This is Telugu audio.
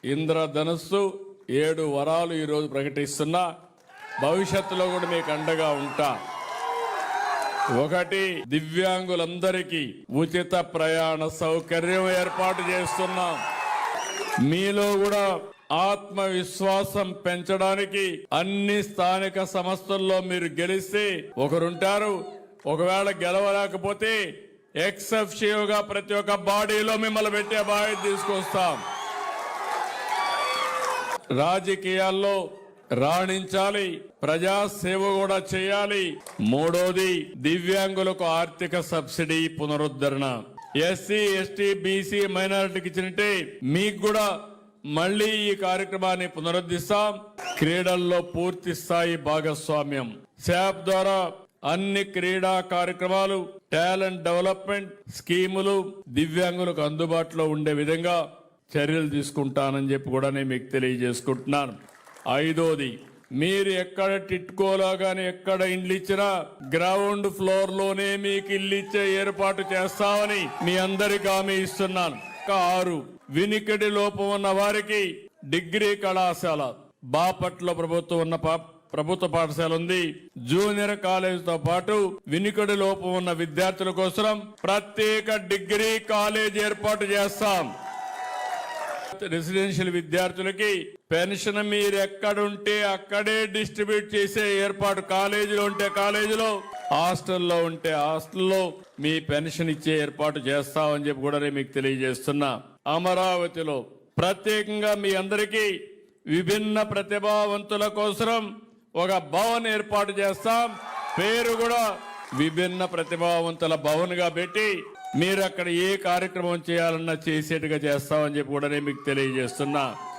ఇంద్రధనస్సు 7 వరాలు ఈరోజు ప్రకటిస్తున్నా. భవిష్యత్తులో కూడా మీకు అండగా ఉంటా. ఒకటి, దివ్యాంగులందరికీ ఉచిత ప్రయాణ సౌకర్యం ఏర్పాటు చేస్తున్నాం. మీలో కూడా ఆత్మవిశ్వాసం పెంచడానికి అన్ని స్థానిక సంస్థల్లో మీరు గెలిస్తే ఒకరుంటారు. ఒకవేళ గెలవలేకపోతే ఎక్సెఫ్షియోగా ప్రతి ఒక్క బాడీలో మిమ్మల్ని పెట్టే బాధ్యత తీసుకొస్తాం. రాజకీయాల్లో రాణించాలి, ప్రజాసేవ కూడా చేయాలి. మూడోది, దివ్యాంగులకు ఆర్థిక సబ్సిడీ పునరుద్ధరణ. ఎస్సీ, ఎస్టీ, బీసీ, మైనారిటీకి ఇచ్చినట్టే మీకు కూడా మళ్లీ ఈ కార్యక్రమాన్ని పునరుద్ధరిస్తాం. క్రీడల్లో పూర్తి స్థాయి భాగస్వామ్యం. శాప్ ద్వారా అన్ని క్రీడా కార్యక్రమాలు, టాలెంట్ డెవలప్మెంట్ స్కీములు దివ్యాంగులకు అందుబాటులో ఉండే విధంగా చర్యలు తీసుకుంటానని చెప్పి కూడా నేను మీకు తెలియజేసుకుంటున్నాను. ఐదోది, మీరు ఎక్కడ టిట్కోలా గాని ఎక్కడ ఇండ్లు ఇచ్చినా గ్రౌండ్ ఫ్లోర్ లోనే మీకు ఇల్లు ఇచ్చే ఏర్పాటు చేస్తామని మీ అందరికీ హామీ ఇస్తున్నాను. 6, వినికిడి లోపం ఉన్న వారికి డిగ్రీ కళాశాల బాపట్ల ప్రభుత్వ పాఠశాల ఉంది. జూనియర్ కాలేజీతో పాటు వినికిడి లోపం ఉన్న విద్యార్థుల కోసం ప్రత్యేక డిగ్రీ కాలేజ్ ఏర్పాటు చేస్తాం. రెసిడెన్షియల్ విద్యార్థులకి పెన్షన్ మీరు ఎక్కడుంటే అక్కడే డిస్ట్రిబ్యూట్ చేసే ఏర్పాటు, కాలేజీలో ఉంటే కాలేజీలో, హాస్టల్లో ఉంటే హాస్టల్లో మీ పెన్షన్ ఇచ్చే ఏర్పాటు చేస్తామని చెప్పి కూడా నేను మీకు తెలియజేస్తున్నా. అమరావతిలో ప్రత్యేకంగా మీ అందరికీ విభిన్న ప్రతిభావంతుల కోసం ఒక భవన్ ఏర్పాటు చేస్తాం. పేరు కూడా విభిన్న ప్రతిభావంతుల భవన్ గా పెట్టి మీరు అక్కడ ఏ కార్యక్రమం చేయాలన్నా చేసేట్టుగా చేస్తామని చెప్పి కూడా నేను మీకు తెలియజేస్తున్నా.